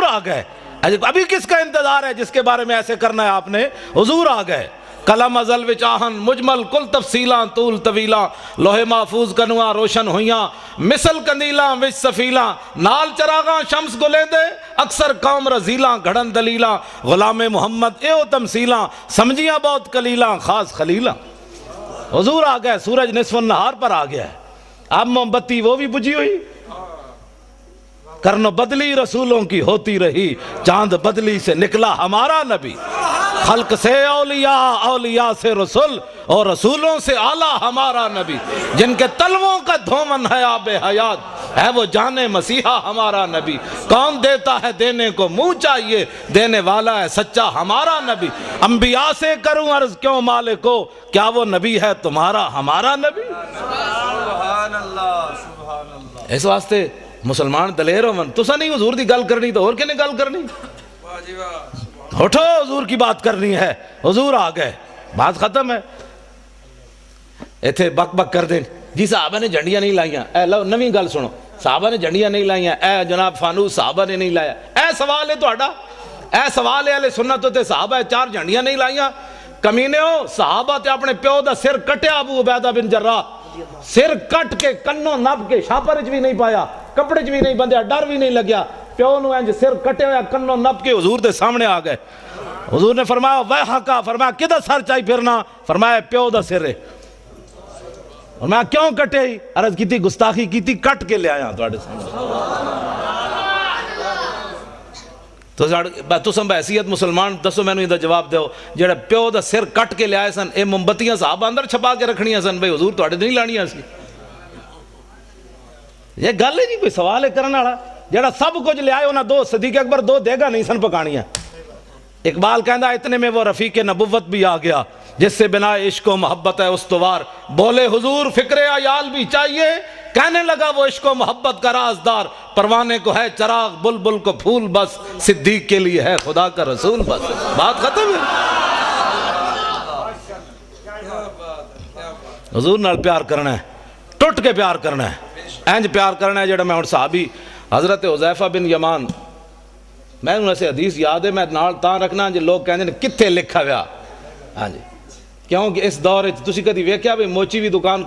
آ گئے. ابھی کس کا انتظار ہے جس کے بارے میں ایسے کرنا ہے آپ نے؟ حضور آ گئے. کلم ازل وچ آہن مجمل کل تفصیلاں طول طویلاں لوہے محفوظ کنواں روشن ہویاں مثل کندیلاں وچ سفیلاں نال چراغاں شمس گلیندے اکثر قوم رزیلاں گھڑن دلیلاں غلام محمد ایو تمثیلاں سمجھیاں بہت کلیلاں خاص خلیلاں. حضور آ گئے. سورج نصف النہار پر آ گیا ہے. اب موم بتی وہ بھی بجھی ہوئی. کرن بدلی رسولوں کی ہوتی رہی چاند بدلی سے نکلا ہمارا نبی. خلق سے اولیاء اولیاء سے رسول اور رسولوں سے اعلیٰ ہمارا نبی. جن کے تلووں کا دھومن ہے آب حیات ہے وہ جانے مسیحا ہمارا نبی. کون دیتا ہے دینے کو منہ چاہیے دینے والا ہے سچا ہمارا نبی. انبیاء سے کروں عرض کیوں مالکو کیا وہ نبی ہے تمہارا ہمارا نبی. سبحان اللہ سبحان اللہ. اس واسطے مسلمان دلیر ہو من تسا نہیں حضور دی گل کرنی تو اور کنے گل کرنی. واہ جی واہ. اٹھو حضور کی بات کرنی ہے. حضور آ گئے. بات ختم ہے. ایتھے بک بک کر دیں جی صحابہ نے جھنڈیاں نہیں لائیاں. اے لو نویں گل سنو. صحابہ نے جھنڈیاں نہیں لائیاں. اے جناب فانوس صحابہ نے نہیں لایا. اے سوال ہے تہاڈا. اے سوال ہے اہل سنت تے صحابہ 4 جھنڈیاں نہیں لائیاں. کمینے ہو صحابہ تے اپنے پیو دا سر کٹیا ابو عبیدہ بن جراح. سر کٹ کے کنوں نب کے شاپر بھی نہیں پایا کپڑے بھی نہیں بندھیا ڈر بھی نہیں لگیا. پیو نو انج سر کٹے ہویا کنوں نب کے حضور دے سامنے آ گئے. حضور نے فرمایا ویحکا. فرمایا کدھر سر چاہی پھرنا؟ فرمایا پیو دا سر ہے. فرمایا کیوں کٹے ہی؟ عرض کی تھی گستاخی کی تھی کٹ کے لے آیا تواڈے سامنے. تو سم بحثیت مسلمان دسو میں نے ادھر جواب دیو جڑا پیو دا سر کٹ کے لے آئے سن اے موم بتیاں صحابہ اندر چھپا کے رکھنیاں سن بھئی حضور تواڈے نہیں لانیاں سی. یہ گل ہے نہیں کوئی سوال ہے کرنے والا. جڑا سب کچھ لے آئے انہاں 2 صدیق اکبر 2 دیگا نہیں سن پکانیاں. اقبال کہندا اتنے میں وہ رفیق نبوت بھی آ گیا جس سے بنا عشق و محبت ہے استوار. بولے حضور فکر عیال بھی چاہیے کہنے لگا وہ عشق و محبت کا رازدار. پروانے کو ہے چراغ بلبل کو پھول بس صدیق کے لیے ہے خدا کا رسول بس. بات ختم ہے. حضور نال پیار کرنا ہے ٹوٹ کے پیار کرنا ہے. اینج پیار کرنا ہے جڑا میں ہن صحابی حضرت حذیفہ بن یمان میں انہوں سے حدیث یاد ہے میں نال تاں رکھنا جو لوگ کہندے نے کتھے لکھا ہوا. ہاں جی کیونکہ اس دور وچ تسی کدی ویکھیا بھی موچی بھی دکان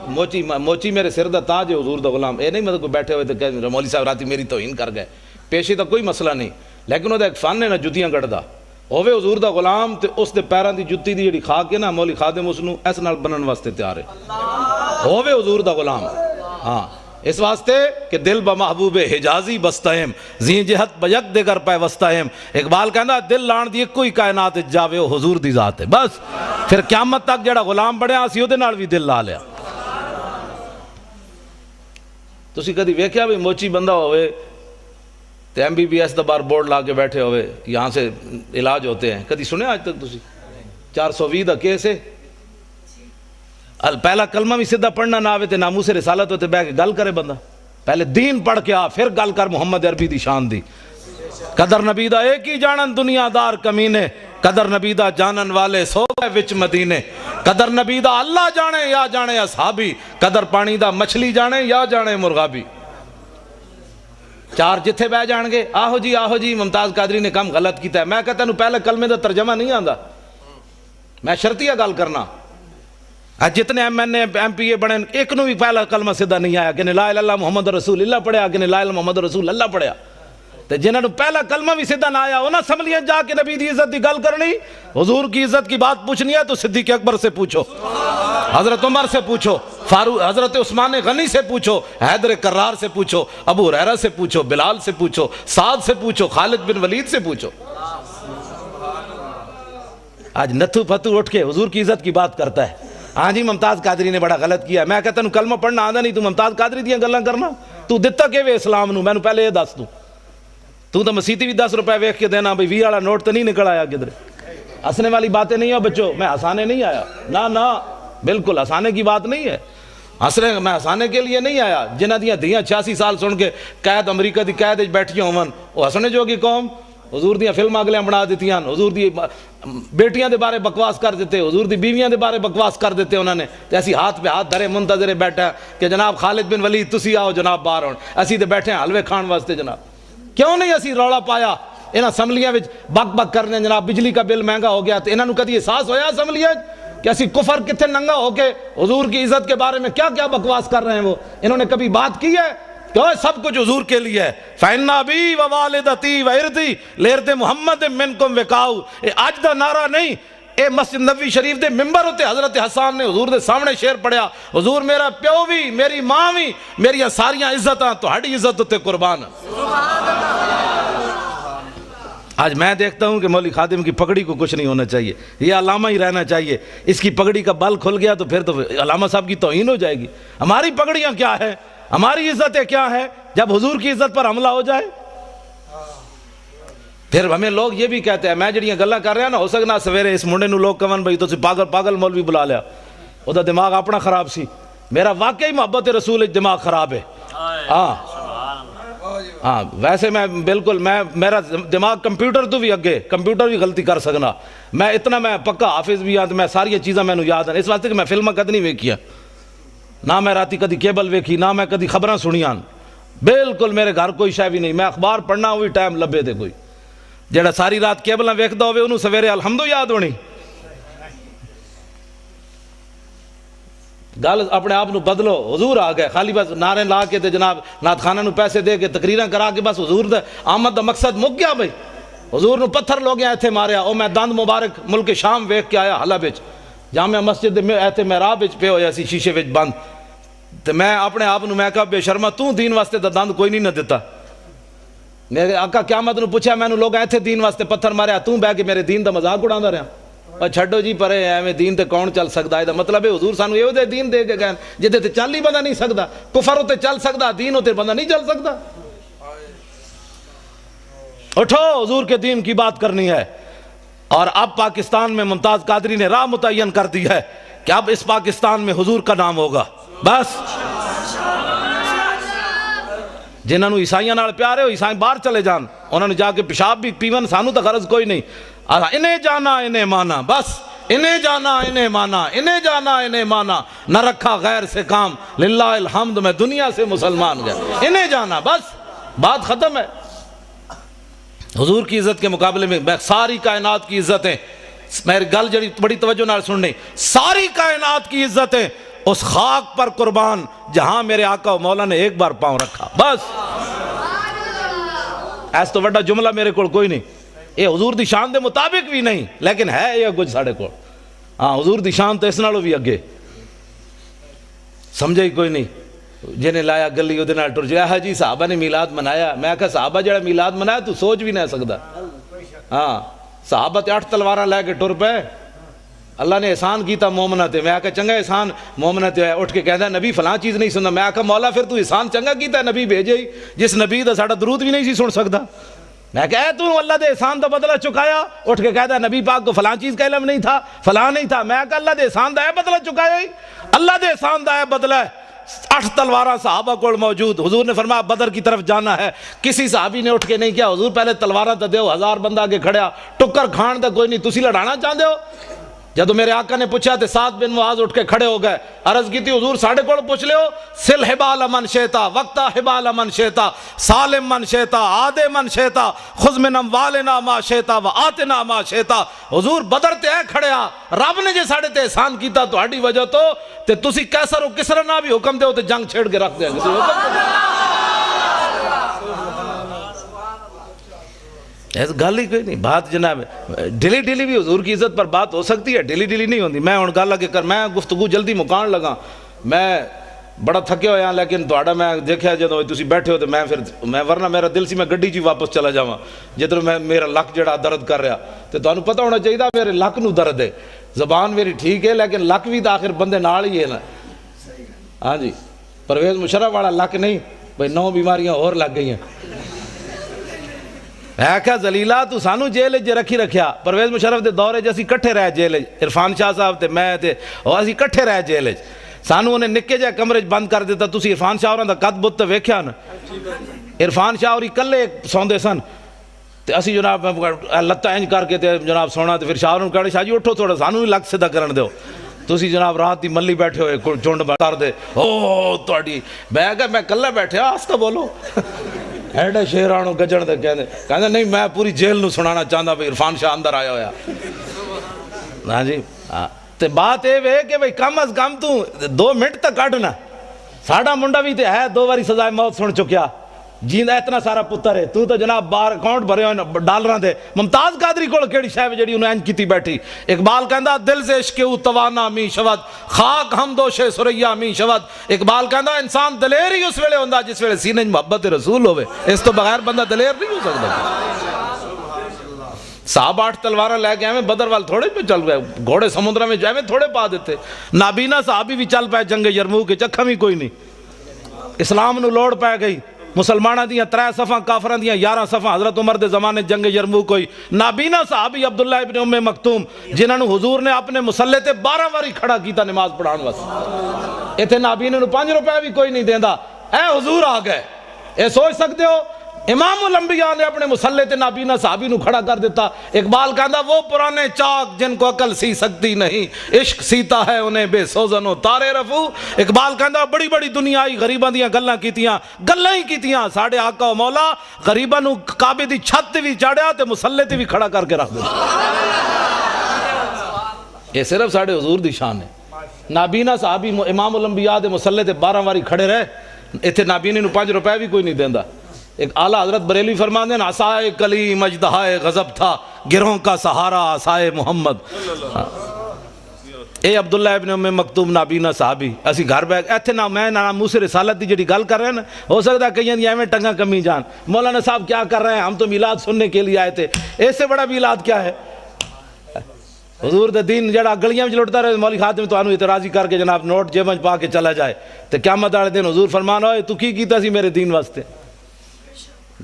موچی میرے سر دا تاج ہے حضور دا غلام. اے نہیں مطلب کوئی بیٹھے ہوئے تو کہ مولوی صاحب راتی میری توہین کر گئے. پیشی دا کوئی مسئلہ نہیں لیکن وہ ایک فن ہے نا جتیاں گڑدا ہوے حضور دا غلام تے اس دے پیراں دی جُتی دی جڑی کھا کے نا مولوی خادم اس نو اس نال بنن واسطے تیار ہے. ہوے حضور دا غلام. ہاں اس واسطے کہ دل بمحبوب حجازی بستہم زی جہت بیک دگر پہ وستہم. اقبال کہندا دل لان دی کوئی کائنات جاوے او حضور دی ذات ہے. بس پھر قیامت تک جڑا غلام بنیا اسی اودے نال بھی دل لا لیا. تسی کدی ویکھیا بھی موچی بندہ ہوئے تے MBBS دا بار بورڈ لا کے بیٹھے ہوئے یہاں سے علاج ہوتے ہیں کدی سنے آج تک تسی 420 دا کیس ہے. پہلا کلمہ بھی سیدھا پڑھنا نہ آوے تے ناموس رسالت ہوتے بہ کے گل کرے بندہ. پہلے دین پڑھ کے آ پھر گل کر محمد عربی دی شان دی. قدر نبی دا ایک ہی جانن دنیا دار کمینے قدر نبی دا جانن والے سو گئے وچ مدینے. قدر نبی دا اللہ جانے یا جانے اصحابی قدر پانی دا مچھلی جانے یا جانے مرغابی. 4 جتھے بہ جان گے آہو جی ممتاز قادری نے کم غلط کیتا ہے. میں کہتا ہوں پہلے کلمے دا ترجمہ نہیں آندا. میں شرطیہ گل کرنا جتنے MNA MPA بنے ایک نو بھی پہلا کلمہ سیدھا نہیں آیا کہ لا الہ الا اللہ محمد رسول اللہ پڑھیا کہ لا الہ الا محمد رسول اللہ پڑھیا. تے جنہاں نو پہلا کلمہ بھی سیدھا نہ آیا انہاں اسمبلیاں جا کے نبی دی عزت دی گل کرنی حضور کی عزت کی بات پوچھنی ہے تو صدیق اکبر سے پوچھو حضرت عمر سے پوچھو فاروق حضرت عثمان غنی سے پوچھو حیدر کرار سے پوچھو ابو ہریرہ سے پوچھو بلال سے پوچھو سعد سے پوچھو خالد بن ولید سے پوچھو. آج نتھو پھتو اٹھ کے حضور کی عزت کی بات کرتا ہے. ہاں جی ممتاز قادری نے بڑا غلط کیا. میں کہتا ہوں کلمہ پڑھنا آندا نہیں تو ممتاز قادری دیاں گلاں کرنا. تو دتا کہ وے اسلام نو میں پہلے یہ دس دوں. تو مسیتی بھی 10 روپے ویکھ کے دینا بھئی 20 والا نوٹ تو نہیں نکل آیا کدھر. ہنسنے والی باتیں نہیں ہو بچوں. میں ہنسانے نہیں آیا نہ بالکل ہنسانے کی بات نہیں ہے. میں ہنسانے کے لیے نہیں آیا. جنہ دیاں دھیاں 86 سال سن کے قید امریکہ دی قید بیٹھیاں ہون وہ ہسنے جوگی قوم. حضور دیاں فلم اگلیاں بنا دیتیاں حضور دی بیٹیاں دے بارے بکواس کر دیتے حضور دی بیویاں دے بارے بکواس کر دیتے انہوں نے. ایسی ہاتھ پہ ہاتھ دھرے منتظر بیٹھا کہ جناب خالد بن ولید تسی آؤ جناب باہر ہون اسی تے بیٹھے ہیں حلوے کھان واسطے. جناب کیوں نہیں اسی رولا پایا انہاں اسمبلیاں وچ بک بک کرنے جناب بجلی کا بل مہنگا ہو گیا، تو انہاں نوں کدی احساس ہویا اسمبلیاں کہ اسی کفر کتنے ننگا ہو کے حضور کی عزت کے بارے میں کیا کیا بکواس کر رہے ہیں؟ وہ انہوں نے کبھی بات کی ہے کہ سب کچھ حضور کے لیے ہے؟ فَإِنَّ أَبِي وَوَالِدَتِي وَإِرْضِي لِإِرْضِ مُحَمَّدٍ مِّنْكُمْ وِقَاؤُ، اے آج دا نعرہ نہیں، اے مسجد نبوی شریف دے ممبر ہوتے حضرت حسان نے حضور دے سامنے شعر پڑھیا، حضور میرا پیو بھی، میری ماں بھی، میری ساریاں عزتاں تہاڈی عزت ہوتے قربان۔ آج میں دیکھتا ہوں کہ مولوی خادم کی پگڑی کو کچھ نہیں ہونا چاہیے، یہ علامہ ہی رہنا چاہیے، اس کی پگڑی کا بل کھل گیا تو پھر تو علامہ صاحب کی توہین ہو جائے گی۔ ہماری پگڑیاں کیا ہے، ہماری عزتیں کیا ہے جب حضور کی عزت پر حملہ ہو جائے؟ پھر ہمیں لوگ یہ بھی کہتے ہیں، میں جڑیاں گلاں کر رہا نا، ہو سکنا سویرے اس منڈے نو لوگ کہن بھائی تو پاگل مولوی بلا لیا، وہ دماغ اپنا خراب سی، میرا واقعی محبت رسول دماغ خراب ہے۔ ہاں ویسے میں بالکل میرا دماغ کمپیوٹر تو بھی اگے، کمپیوٹر بھی غلطی کر سکنا، میں اتنا میں پکا حافظ بھی ہاں، میں ساری چیزاں میں یاد ہیں، اس واسطے کہ میں فلمیں کد نہیں ویکھیاں، نہ میں راتی کدی کیبل ویکھی، نہ میں کدی خبراں سنیاں، بالکل میرے گھر کوئی شے بھی نہیں، میں اخبار پڑھنا ہوئی ٹائم لبے دے کوئی جڑا ساری رات کیبلاں ویکھدا ہوے انہوں سویرے الحمدو یاد ہونی۔ گل اپنے آپ نو بدلو، حضور آ گئے، خالی بس نعرے لا کے تے جناب نعت خانہ نو پیسے دے کے تقریراں کرا کے بس حضور دے آمد دا مقصد مک گیا بھائی۔ حضور نو پتھر لوگ ایتھے ماریا، او میں دند مبارک ملک شام ویکھ کے آیا حلب وچ، جامع مسجد میں ایتھے محراب وچ پے ہویا سی شیشے وچ بند، تے میں اپنے آپ نو میں کہا بے شرما تو دین واسطے دا دند کوئی نہیں نہ دیتا۔ میرے آقا قیامت نو پوچھا میں نو لوگ ایتھے دین واسطے پتھر ماریا، تو بہ کے میرے دین دا مذاق اڑاندا رہیا، اور چھڈو جی پرے ایویں دین تے کون چل سکدا ہے؟ دا مطلب ہے حضور سانو ایو دے دین دے کے گئے جدے تے چل ہی بندہ نہیں سکدا، کفر ہوتے چل سکدا، دین ہوتے بندہ نہیں چل سکدا۔ اٹھو حضور کے دین کی بات کرنی ہے۔ اور اب پاکستان میں ممتاز قادری نے راہ متعین کر دی ہے کہ اب اس پاکستان میں حضور کا نام ہوگا، بس جنہاں نو عیسائیاں نال پیار ہے عیسائی باہر چلے جان، انہوں نے جا کے پیشاب بھی پیون، سانو تو غرض کوئی نہیں، انہیں جانا انہیں مانا، بس انہیں جانا انہیں مانا، انہیں جانا انہیں مانا، نہ رکھا غیر سے کام، للہ الحمد میں دنیا سے مسلمان گیا، انہیں جانا، بس بات ختم ہے۔ حضور کی عزت کے مقابلے میں ساری کائنات کی عزتیں، میری گل جڑی بڑی توجہ نال سننی، ساری کائنات کی عزتیں اس خاک پر قربان جہاں میرے آقا و مولا نے ایک بار پاؤں رکھا، بس ایس تو بڑا جملہ میرے کو کوئی نہیں، یہ حضور دی شان دے مطابق بھی نہیں لیکن ہے یہ کچھ ساڑھے کو، ہاں حضور دی شان تو اس نالوں بھی اگے، سمجھے ہی کوئی نہیں۔ جنہیں لایا گلی وہ نال ٹر جائے، جی صحابہ نے میلاد منایا، میں کہا صحابہ جڑا میلاد منایا تو سوچ بھی نہیں سکتا، ہاں صحابہ تے 8 تلواراں لے کے ٹر پے، اللہ نے احسان کیتا مومنہ تے، میں کہا چنگا احسان مومنہ تے، اٹھ کے کہتا ہے نبی فلاں چیز نہیں سننا، میں کہا مولا پھر تو احسان چنگا کیتا ہے نبی بھیجے ہی، جس نبی دا ساڑا درود بھی نہیں سی سن سکتا، میں کہا تو اللہ دے احسان دا بدلہ چکایا، اٹھ کے کہتا ہے نبی پاک کو فلاں چیز کا علم نہیں تھا، فلاں نہیں تھا، میں کہا اللہ دے احسان دا ہے بدلہ چکایا ہی، اللہ دے احسان دا ہے بدلہ ہے۔ 8 تلواراں صحابہ کو موجود، حضور نے فرمایا بدر کی طرف جانا ہے، کسی صحابی نے اٹھ کے نہیں کیا حضور پہلے تلواراں تے دیو، 1000 بندہ آگے کھڑیا، ٹکر کھان دا کوئی نہیں، تسی لڑانا چاہتے ہو؟ جب میرے آقا نے پوچھا تے سعد بن معاذ اٹھ کے کھڑے ہو گئے، عرض کی تھی حضور ساڑھے کو پوچھ لے ہو، سل حبال من شیطا وقتا حبال من شیطا سالم من شیطا عادے من شیطا خذ من اموالنا ما شیطا و آتنا ما شیطا، حضور بدر تے ہے کھڑیا، رب نے جے ساڑھے تے احسان کیتا تو ہاڑی وجہ تو تے تسی کیسر و کسرا نہ بھی حکم دے ہو تے جنگ چھیڑ کے رکھ دیں گے، ایسا گل ہی کوئی نہیں، بات جناب ڈیلی ڈیلی بھی حضور کی عزت پر بات ہو سکتی ہے، ڈیلی ڈیلی نہیں ہوندی۔ میں ہن گل لگے کر میں گفتگو جلدی مکان لگا، میں بڑا تھکے ہویا لیکن تہاڈا میں دیکھیا جدوں تسی بیٹھے ہو تے میں ورنہ میرا دل سی میں گڈی چ واپس چلا جاواں، جدوں میرا لک جڑا درد کر رہا تے تانوں پتہ ہونا چاہیے میرے لک نو درد ہے، زبان میری ٹھیک ہے لیکن لک بھی تو آخر بندے نال ہی ہے نا، ہاں جی پرویز مشرف والا لک نہیں بھئی 9 بیماریاں اور لگ گئی ہیں۔ میں کہا زلیلہ تو سانو جیل جے رکھی رکھیا، پرویز مشرف دے دورے جے اسی کٹھے رہ جیل، عرفان شاہ صاحب تے میں تے اور اسی کٹھے رہ جیل، سانو انہیں نکے جائے کمرے بند کر دیتا، تسی عرفان شاہ اور دا قد بت تے ویکھیا نا، عرفان شاہ اور کلے سوندے سن تے اسی جناب لتاں انج کر کے تے جناب سونا تے پھر شاہ اور کہنے شاہ جی اٹھو تھوڑا سانو بھی لگ سیدھا کرن دیو، تسی جناب رات دی ملی بیٹھے ہوئے جھنڈ کر دے او تہاڈی، میں کہا میں کلے بیٹھے آستہ بولو ایڈے شیرانو گجن دے کہندے نہیں میں پوری جیل نو سنانا چاہتا بھئی عرفان شاہ اندر آیا ہویا. ہاں جی تے بات اے وے کہ بھئی کم از کم تو 2 منٹ تک کڈنا. ساڈا منڈا بھی تے ہے 2 باری سزائے موت سن چکیا جیندا اتنا سارا پتر ہے. تو جناب بار اکاؤنٹ بھرے ہوئے ڈالراں دے. ممتاز قادری کول کیڑی شے جڑی انہوں انج کیتی بیٹھی. اقبال کہندا دل سے عشق او توانا می شود خاک ہم دوش سریا می شود. اقبال کہندا انسان دلیر ہی اس ویلے ہوندا جس ویلے سینے محبت رسول ہوے. اس تو بغیر بندہ دلیر نہیں ہو سکتا. صاحب 8 تلواراں لے کے ایویں بدر وال تھوڑے پہ چل گئے. گھوڑے سمندر میں ایویں تھوڑے پا دیتے. نابینا صحابی بھی چل پائے جنگ یرموک کے چکھا بھی کوئی نہیں. اسلام نو لوڑ پہ گئی. مسلمانہ دیاں 3 صفحاں کافران دیاں 11 صفحاں. حضرت عمر دے زمانے جنگ یرموک ہوئی. نابینا صحابی عبداللہ ابن ام مکتوم جنہاں نو حضور نے اپنے مسلح تے 12 واری کھڑا کیتا نماز پڑھان واسطے. ایتھے نابینا نو 5 روپے بھی کوئی نہیں دیندا. اے حضور آ گئے. اے سوچ سکتے ہو امام الانبیاء نے اپنے مسلح تے نابینا صحابی نو کھڑا کر دیتا. اقبال کہندا وہ پرانے چاک جن کو عقل سی سکتی نہیں عشق سیتا ہے انہیں بے سوزن و تارے رفو. اقبال کہندا بڑی بڑی دنیا آئی غریباں دیاں گلاں کیتیاں گلاں ہی کیتیاں. ساڈے آقا و مولا غریباں نو کعبے دی چھت تے بھی چاڑیا تے مسلح تے بھی کھڑا کر کے رکھ دتا. یہ صرف ساڈے حضور دی شان ہے. نابینا صحابی امام الانبیاء دے مسلح تے 12 واری کھڑے رہے. ایتھے نابینے نو 5 روپے بھی کوئی نہیں دیندا. ایک اعلیٰ حضرت بریلوی فرماندے ہیں عصائے کلیم اژدہائے غضب تھا گروہوں کا سہارا عصائے محمد. اے عبداللہ ابن ام مکتوم نابینا صحابی اسی گھر بیٹھ ایتھے نہ میں نہ موسیٰ رسالت دی جڑی گل کر رہے ہیں نا ہو سکتا ہے کہیں دی ایویں ٹنگا کمی جان. مولانا صاحب کیا کر رہے ہیں ہم تو میلاد سننے کے لیے آئے تھے. اس سے بڑا میلاد کیا ہے. حضور دے دین جڑا گلیاں وچ لٹدا رہے مولوی خادم تو انو اعتراضی کر کے جناب نوٹ جیب وچ پا کے چلا جائے تے قیامت والے دن حضور فرمان ہوئے تو کی کیتا سی میرے دین واسطے.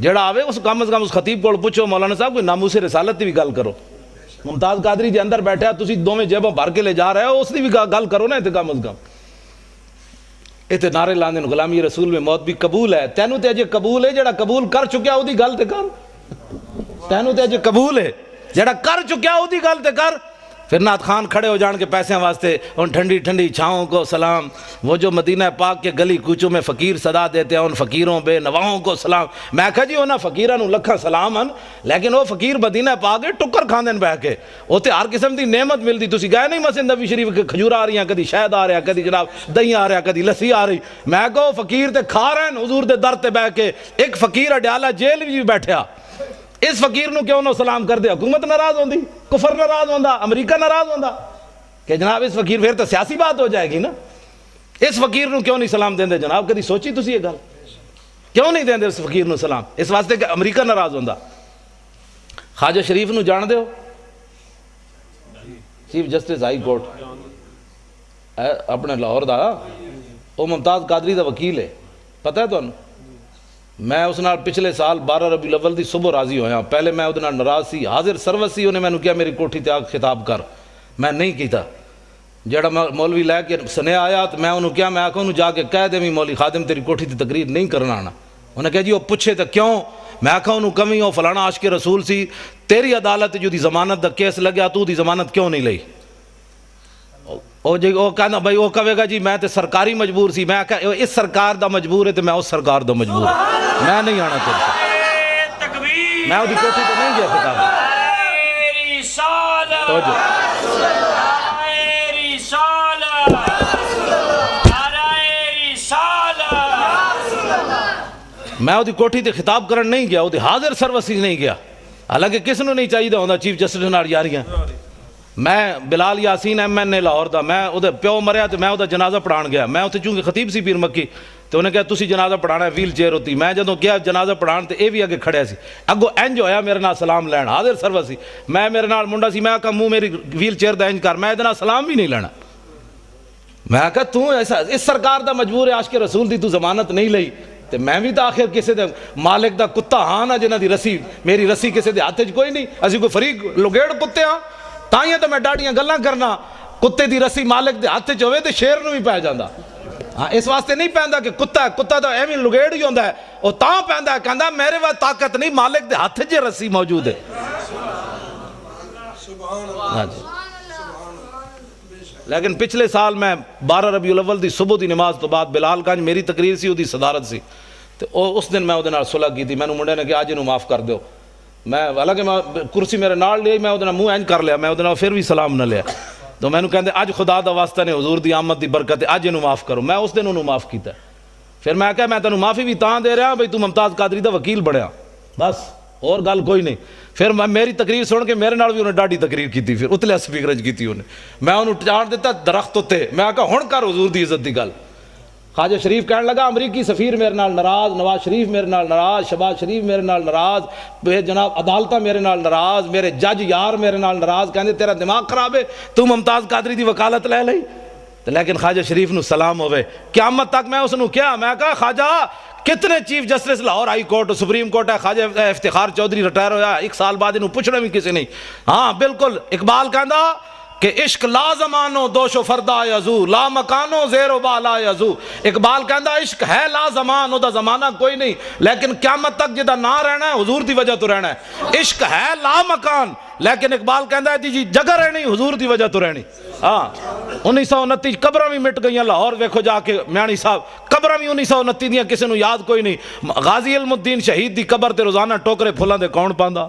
جڑا آوے اس کم از کم اس خطیب کو پوچھو مولانا صاحب کوئی ناموس رسالت دی بھی گل کرو. ممتاز قادری جی اندر بیٹھا تسی دوویں جیباں بھر کے لے جا رہے ہو اس دی بھی گل کرو نا. تے کم از کم ایتھے نعرے لاندے غلامی رسول میں موت بھی قبول ہے. تینوں تے اجے قبول ہے جڑا قبول کر چکیا او دی گل تے کر. تینوں تے اجے قبول ہے جڑا کر چکیا او دی گل تے کر. پھر نعت خان کھڑے ہو جان کے پیسے واسطے ان ٹھنڈی ٹھنڈی چھاؤں کو سلام. وہ جو مدینہ پاک کے گلی کوچوں میں فقیر صدا دیتے ہیں ان فقیروں بے نواؤں کو سلام. میں کہا جی انہاں فقیراں نو لکھاں سلام ہیں لیکن وہ فقیر مدینہ پاک کے ٹکر کھاندے بہ کے اوتے ہر قسم دی نعمت ملدی. تسی گئے نہیں مسجد نبوی شریف کے کھجور آ رہی ہیں کدی شہد آ رہا کدی جناب دہی آ رہا کدی لسی آ رہی. میں کہو فقیر تے کھا رہے ہیں حضور دے در تے بہ کے. ایک فقیر اڈیالہ جیل بھی بیٹھیا اس فقیر نو کیوں نو سلام کر دے. حکومت ناراض ہوندی کفر ناراض ہوندا امریکہ ناراض ہوندا کہ جناب اس فقیر پھر تو سیاسی بات ہو جائے گی نا. اس فقیر نو کیوں نہیں سلام دیندے جناب. کدی سوچی تسی یہ گل کیوں نہیں دیندے اس فقیر نو سلام. اس واسطے کہ امریکہ ناراض ہوندا. خواجہ شریف نو جان دے ہو چیف جسٹس ہائی کورٹ اپنے لاہور دا وہ ممتاز قادری دا وکیل ہے پتہ ہے تانوں. میں اس نال پچھلے سال 12 ربیع الاول دی صبح راضی ہویا. پہلے میں اودے نال ناراض سی حاضر سروس سی. انہیں مینوں کیا میری کوٹھی تے آ خطاب کر. میں نہیں کیتا. جڑا مولوی لے کے سنیا آیا تو میں انہوں کیا میں آکھوں انہوں جا کے کہہ دے بھی مولوی خادم تیری کوٹھی تے تقریر نہیں کرنا آنا. انہیں کہا جی وہ پوچھے تو کیوں. میں آکھا انہوں کمی ہو فلانا عاشق رسول سی تیری عدالت جو دی ضمانت دا کیس لگیا تو دی ضمانت کیوں نہیں لئی. وہ کہنا بھائی وہ کہے گا جی میں تے سرکاری مجبور سی. میں کہا اس سرکار دا مجبور ہے تو میں اس سرکار دا مجبور ہے. میں نہیں آنا چاہتا. میں وہ دی کوٹھی تو نہیں گیا خطاب. میں وہ دی کوٹھی تے خطاب کرن نہیں گیا. وہ دی حاضر سروسی نہیں گیا. حالانکہ کس نو نہیں چاہیے ہوندہ چیف جسٹس نال یاریاں. میں بلال یاسین ایم این اے لاہور دا میں وہ پیو مریا تو میں وہ جنازہ پڑھان گیا. میں اتنے چونکہ خطیب سی پیر مکی تو انہیں کہا تسی جنازہ پڑھانا ہے ویل چیئر ہوتی. میں جدوں گیا جنازہ پڑھان تو اے بھی اگے کھڑیا سی. اگو انج ہویا میرے نال سلام لین حاضر سروس سی. میں میرے نال منڈا سی. میں کہا منہ میری ویل چیئر دا انج کر. میں ادنا سلام بھی نہیں لینا. میں کہا تو ایسا اس سرکار دا مجبور ہے عاشق رسول دی تو ضمانت نہیں لئی. تے میں بھی تو آخر کسی دے مالک دا کتا ہاں نا جنہ دی رسی میری رسی کسی دے ہاتھ کوئی نہیں. اسی کوئی فریق لگیڑ کتے ہاں تائیں تو میں ڈاڑیاں گلاں کرنا. کتے دی رسی مالک دے ہاتھ ہوئے تو شیر نو بھی پہ جاندہ. ہاں اس واسطے نہیں پہندا کہ کتا ہے. کتا تو ایویں لگیڑ ہی ہوندا ہے. وہ تاں پہندا ہے کہندا میرے واسطے طاقت نہیں مالک دے ہاتھ جے رسی موجود ہے. لیکن پچھلے سال میں 12 ربیع الاول دی صبح دی نماز تو بعد بلال گنج میری تقریر سی وہ دی صدارت سی تو اس دن میں وہ صلح کی تھی. مینوں منڈے نے کہ اج انہوں معاف کر دیو. میں حالانکہ میں کرسی میرے نال لی, میں وہ منہ اینج کر لیا, میں وہ پھر بھی سلام نہ لیا. تو مینوں کہندے اج خدا دا واسطہ نے حضور دی آمد دی برکت اج انہوں معاف کرو. میں اس دن انہوں معاف کیتا. پھر میں کہا میں تینوں معافی بھی تاں دے رہا بھئی تو ممتاز قادری دا وکیل بنیا, بس اور گل کوئی نہیں. پھر میری تقریر سن کے میرے نال بھی انہیں ڈاڈی تقریر کی تھی, پھر اتلے سپیکر کی تھی انہیں. میں انہوں چاڑ دیتا درخت تے, میں کہا ہن کر حضور دی عزت دی گل. خواجہ شریف کہنے لگا امریکی سفیر میرے نال ناراض, نواز شریف میرے نال ناراض, شہباز شریف میرے نال ناراض, جناب عدالتہ میرے نال ناراض, میرے جج یار میرے نال ناراض. کہندے تیرا دماغ خراب ہے, تو ممتاز قادری دی وکالت لے لئی. لیکن خواجہ شریف نو سلام ہوئے. قیامت تک میں اس نو کیا, میں کہا خواجہ کتنے chief justice Lahore high court supreme court ہے, خواجہ افتخار چودھری ریٹائر ہویا 1 سال بعد انہوں پوچھنا بھی کسی نہیں. ہاں بالکل اقبال کہندا کہ عشق لا زمانو دوش و فردا یزو, لا مکانو زیر و بالا یزو. اقبال کہندا عشق ہے لا زمان, دا زمانہ کوئی نہیں, لیکن قیامت تک جدا نہ رہنا ہے حضور دی وجہ تو رہنا ہے. عشق ہے لا مکان, لیکن اقبال کہندا ہے جی جگہ رہنی حضور دی وجہ تو رہنی. ہاں 1929 قبراں بھی مٹ گئیاں لاہور, ویکھو جا کے میانی صاحب قبراں بھی 1929 دیاں کسی نو یاد کوئی نہیں. غازی علم الدین شہید دی قبر تے روزانہ ٹوکرے پھلاں دے کون پاندا.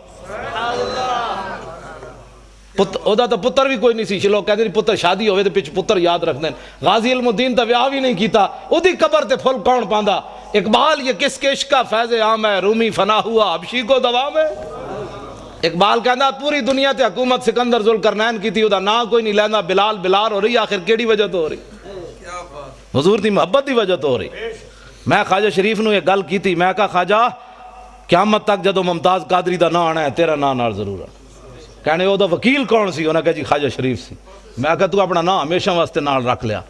اودا تو پتر بھی کوئی نہیں سی, لوگ کہتے ہیں پتر شادی ہوئے تو پچھ پتر یاد رکھ دیں. غازی علم الدین تو ویاہ بھی نہیں کیتا, او دی قبر تے پھل کون پاندا. اقبال یہ کس کے عشق کا فیض عام ہے, رومی فنا ہوا حبشی کو دوام ہے. اقبال کہندا پوری دنیا تے حکومت سکندر ذوالقرنین کی تھی, او دا نا کوئی نہیں لیندا. بلال بلال ہو رہی, آخر کیڑی وجہ تو ہو رہی, حضور دی محبت دی وجہ تو ہو رہی. میں خواجہ شریف نو یہ گل کی تھی, میں کہا خواجہ قیامت تک جدو ممتاز قادری دا نا آنا ہے تیرا نا نال ضرور آنا. کہنے وہ دا وکیل کون سی, انہوں نے کہا جی خواجہ شریف سی. میں کہا تو اپنا نا ہمیشہ واسطے نال رکھ لیا,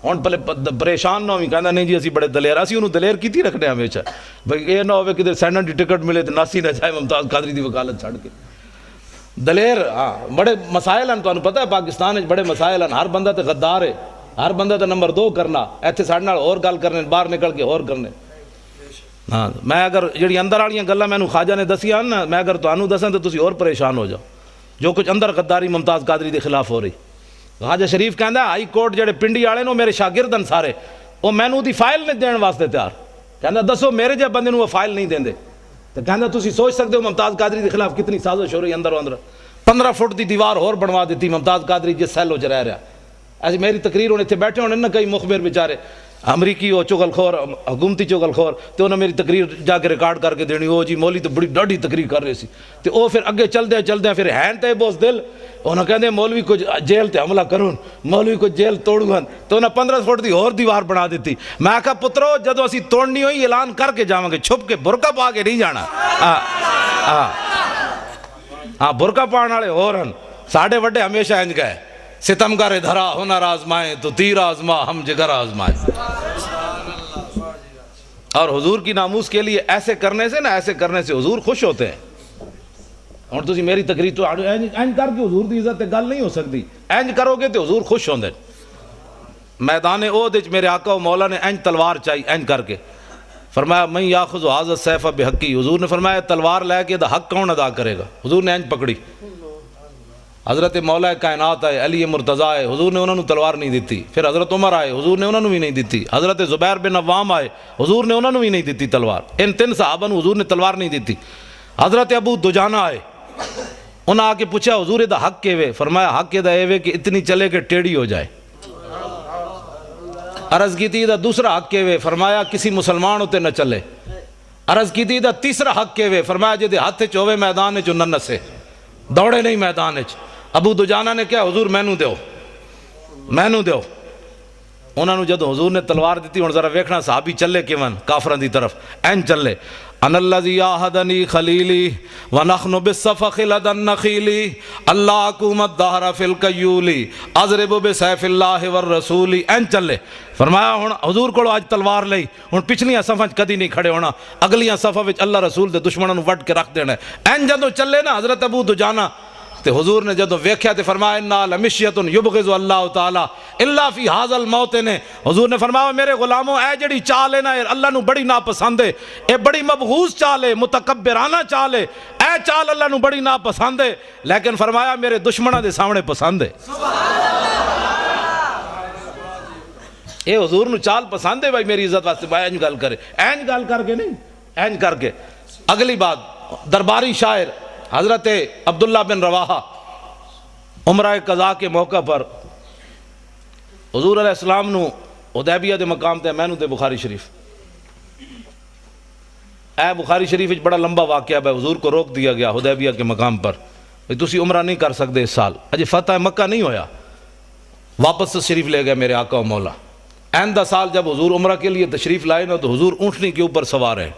ہن پہلے پریشان نہ ہوئی. کہنا نہیں جی اسی بڑے دلیر, اسی انہوں دلیر کی تھی رکھنے ہمیشہ, بھئی یہ نہ ہوئے کدھر سینڈن دی ٹکٹ ملے تو ناسی نہ جائے ممتاز قادری دی وکالت چھڑ کے. دلیر ہاں بڑے مسائل ہیں, تو انہوں پتہ ہے پاکستان میں بڑے مسائل ہیں. ہر بندہ تے غدار ہے, ہر بندہ تے نمبر 2 کرنا, ایتھے ساڑھے نال اور گل کرنے, باہر نکل کے اور کرنے. ہاں میں اگر جڑی اندر والیاں گلاں مینوں خواجہ نے دسیاں نا, میں اگر تانوں دساں تو تسی اور پریشان ہو جاؤ. جو کچھ اندر غداری ممتاز قادری دے خلاف ہو رہی. خواجہ شریف کہندا ہائی کورٹ جڑے پنڈی والے نو میرے شاگرد ہیں سارے, وہ مینوں دی فائل نہیں دین واسطے تیار. کہندا دسو میرے جے بندے نو وہ فائل نہیں دیندے. تو کہندا تسی سوچ سکتے ہو ممتاز قادری دے خلاف کتنی سازش ہو رہی اندر اندر. 15 فٹ دی دیوار اور بنوا دیتی ممتاز قادری جس سیل وچ رہ رہا. ایسی میری تقریر ہونے تھے بیٹھے ہونے نا کئی مخبر بیچارے امریکی ہو چغل خور, حکومتی چغل خور, تو انہوں نے میری تقریر جا کے ریکارڈ کر کے دینی, وہ جی مولی تو بڑی ڈاڑھی تقریر کر رہے سی. تو وہ پھر اگے چل دیں پھر ہین تے بوس دل, انہوں کہتے ہیں مولوی کو جیل تے حملہ کرون, مولوی کو جیل توڑون. تو انہوں 15 فٹ دی اور دیوار بنا دیتی. میں کہا پترو جدو اسی توڑنی ہوئی اعلان کر کے جاواں گے, چھپ کے برقع پا کے نہیں جانا. ہاں برقع پانے والے اور ہیں, ساڑھے وڈے ہمیشہ انج گئے, ستمگر دھرا ہنر آزمائے تو تیر آزما ہم جگر آزمائے. اور حضور کی ناموس کے لیے ایسے کرنے سے حضور خوش ہوتے ہیں. اور تسی میری تقریر تو اینج کر کے حضور دی عزت گل نہیں ہو سکتی, اینج کرو گے تو حضور خوش ہوندے. میدان احد وچ میرے آقا و مولا نے اینج تلوار چاہی, اینج کر کے فرمایا من یاخذ ھذا السیف بحقی. حضور نے فرمایا تلوار لے کے دا حق کون ادا کرے گا. حضور نے اینج پکڑی. حضرت مولا کائنات آئے, علی مرتضیٰ آئے, حضور نے انہوں نے تلوار نہیں دیتی. پھر حضرت عمر آئے, حضور نے انہوں نے بھی نہیں دیتی. حضرت زبیر بن عوام آئے, حضور نے انہوں نے بھی نہیں دیتی تلوار. ان 3 صحابہ نے حضور نے تلوار نہیں دیتی. حضرت ابو دجانہ آئے, انہوں آ کے پوچھا حضور دا حق کے وے. فرمایا حق دا اے وے کہ اتنی چلے کہ ٹیڑھی ہو جائے. عرض کی تھی دا دوسرا حق کے وے. فرمایا کسی مسلمان ہوتے نہ چلے. عرض کی تھی دا تیسرا حق کے وے. فرمایا جے دے ہاتھ چوے میدان چ نہ نسے, دوڑے نہیں میدان چ. ابو دجانہ نے کیا حضور مینوں دیو. انہوں نے جدو حضور نے تلوار دیتی, ہن ذرا ویکھنا صحابی چلے کیون کافران دی طرف, این چلے. ان الذی آہدنی خلیلی ونحن بالصفخ لدى النخیل اللہ حکومت دہر فی القیولی اضرب بسیف اللہ والرسول. این چلے. فرمایا ہن حضور کو آج تلوار لئی, ہن پچھلیاں صفاں کدی نہیں کھڑے ہونا, اگلیاں صفاں وچ اللہ رسول دے دشمنوں نوں وڈ کے رکھ دینا. این جدو چلے نا حضرت ابو دجانہ, تے حضور نے جدو ویکھیا تے فرمایا انا لمشیۃ یبغض اللہ تعالی الا فی ھذا الموطن. حضور نے فرمایا میرے غلاموں اے جڑی چال ہے نا اللہ نو بڑی ناپسند ہے, اے بڑی مبغوض چال ہے, متکبرانہ چال ہے, اے چال اللہ نو بڑی ناپسند ہے, لیکن فرمایا میرے دشمنوں دے سامنے پسند ہے. اے حضور نو چال پسند ہے بھائی میری عزت واسطے بھائی اینج گل کرے، اینج گل کر کے نہیں، اینج کر کے۔ اگلی بات، درباری شاعر حضرت عبداللہ بن رواحہ عمرہ قضاء کے موقع پر حضور علیہ السلام نو حدیبیہ دے مقام تے میں نو تے بخاری شریف، اے بخاری شریف بڑا لمبا واقعہ ہے، حضور کو روک دیا گیا حدیبیہ کے مقام پر، تسی عمرہ نہیں کر سکتے اس سال، اجے فتح مکہ نہیں ہویا، واپس شریف لے گئے میرے آقا و مولا۔ آئندہ سال جب حضور عمرہ کے لیے تشریف لائے نا تو حضور اونٹنی کے اوپر سوار ہیں،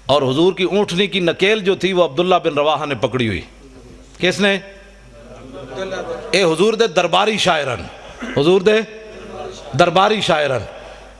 اور حضور کی اونٹنی کی نکیل جو تھی وہ عبداللہ بن رواحہ نے پکڑی ہوئی۔ کس نے؟ اے حضور دے درباری شاعرن، حضور دے درباری شاعرن،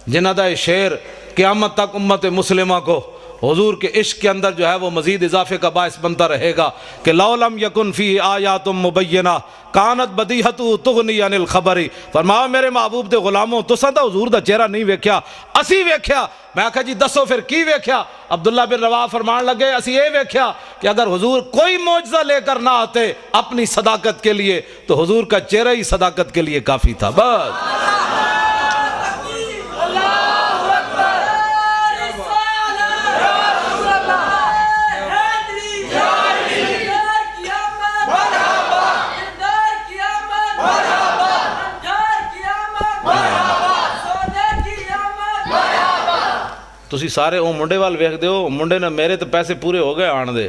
جنہ دا شعر قیامت تک امت مسلمہ کو حضور کے عشق کے اندر جو ہے وہ مزید اضافے کا باعث بنتا رہے گا کہ لو لم یکن فیہ آیات مبینہ کانت بدیہۃ تغنی عن الخبر۔ فرمایا میرے محبوب دے غلاموں تساں دا حضور دا چہرہ نہیں ویکھیا، اسی ویکھیا۔ میں کہا جی دسو پھر کی ویکھیا؟ عبداللہ بن رواحہ فرمان لگے اسی یہ ویکھیا کہ اگر حضور کوئی معجزہ لے کر نہ آتے اپنی صداقت کے لیے تو حضور کا چہرہ ہی صداقت کے لیے کافی تھا۔ بس تسی سارے وہ منڈے وال ویکھ دیو، منڈے نے میرے تو پیسے پورے ہو گئے آن دے،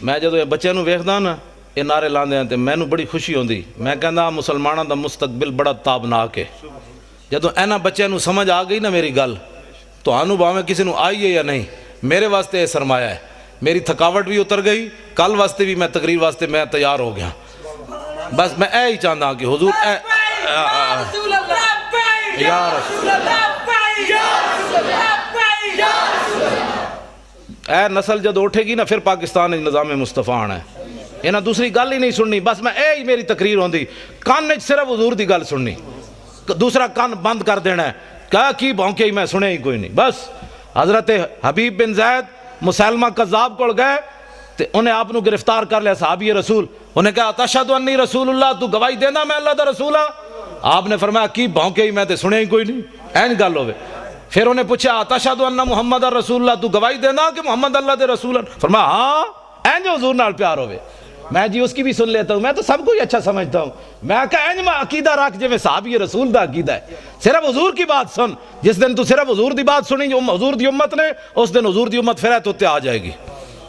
میں جدو یہ بچے نو ویکھدا نا یہ نعرے لاندے ہیں تے مینوں بڑی خوشی ہوندی، میں کہندا مسلماناں دا مستقبل بڑا تابناک ہے۔ جدو اینا بچے نو سمجھ آ گئی نا میری گل تو آنو باویں کسی نو آئی ہے یا نہیں، میرے واسطے یہ سرمایہ ہے، میری تھکاوٹ بھی اتر گئی، کل واسطے بھی میں تقریر واسطے میں تیار ہو گیا۔ بس میں اے ہی چاہتا کہ حضور اے یا رسول اے نسل جد اٹھے گی نا پھر پاکستان نظام مصطفیٰ آنا ہے، یہ نہ دوسری گل ہی نہیں سننی، بس میں اے ہی میری تقریر ہوندی، کان نے صرف حضور دی گل سننی، دوسرا کان بند کر دینا ہے، کہا کی بھونکے ہی میں سنے ہی کوئی نہیں۔ بس حضرت حبیب بن زید مسلمہ قذاب کو گئے تے انہیں آپ نو گرفتار کر لیا صحابی رسول، انہیں کہا تشہد انی رسول اللہ، تو گواہی دینا میں اللہ دا رسول ہاں؟ آپ نے فرمایا کی بھونکے ہی میں تے سنے ہی کوئی نہیں، این گل ہوئے۔ پھر انہیں پوچھا تشہد ان محمد رسول اللہ، تو گواہی دینا کہ محمد اللہ دے رسول ہیں؟ فرمایا ہاں، این جو حضور نال پیار ہوئے۔ میں جی اس کی بھی سن لیتا ہوں، میں تو سب کو ہی اچھا سمجھتا ہوں، میں کہا این میں عقیدہ رکھ جو میں صحابی رسول دا عقیدہ ہے، صرف حضور کی بات سن، جس دن تو صرف حضور دی بات سنی جو حضور دی امت نے، اس دن حضور دی امت پھر تو آ جائے گی۔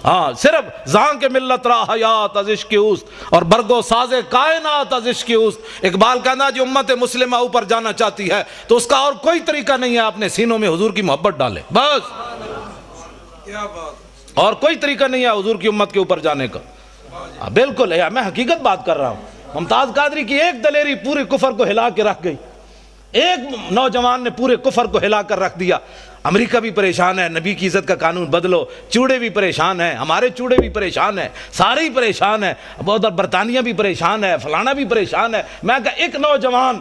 ہاں صرف زان کے ملت را حیات از عشق اوست اور برگو ساز کائنات از عشق اوست۔ اقبال کہنا جو امت مسلمہ اوپر جانا چاہتی ہے تو اس کا اور کوئی طریقہ نہیں ہے اپنے سینوں میں حضور کی محبت ڈالے، بس کیا بات، اور کوئی طریقہ نہیں ہے حضور کی امت کے اوپر جانے کا۔ بالکل ہے، میں حقیقت بات کر رہا ہوں۔ ممتاز قادری کی ایک دلیری پورے کفر کو ہلا کے رکھ گئی، ایک نوجوان نے پورے کفر کو ہلا کر رکھ دیا۔ امریکہ بھی پریشان ہے، نبی کی عزت کا قانون بدلو، چوڑے بھی پریشان ہیں، ہمارے چوڑے بھی پریشان ہیں، سارے ہی پریشان ہیں، ادھر برطانیہ بھی پریشان ہے، فلانا بھی پریشان ہے۔ میں کہا ایک نوجوان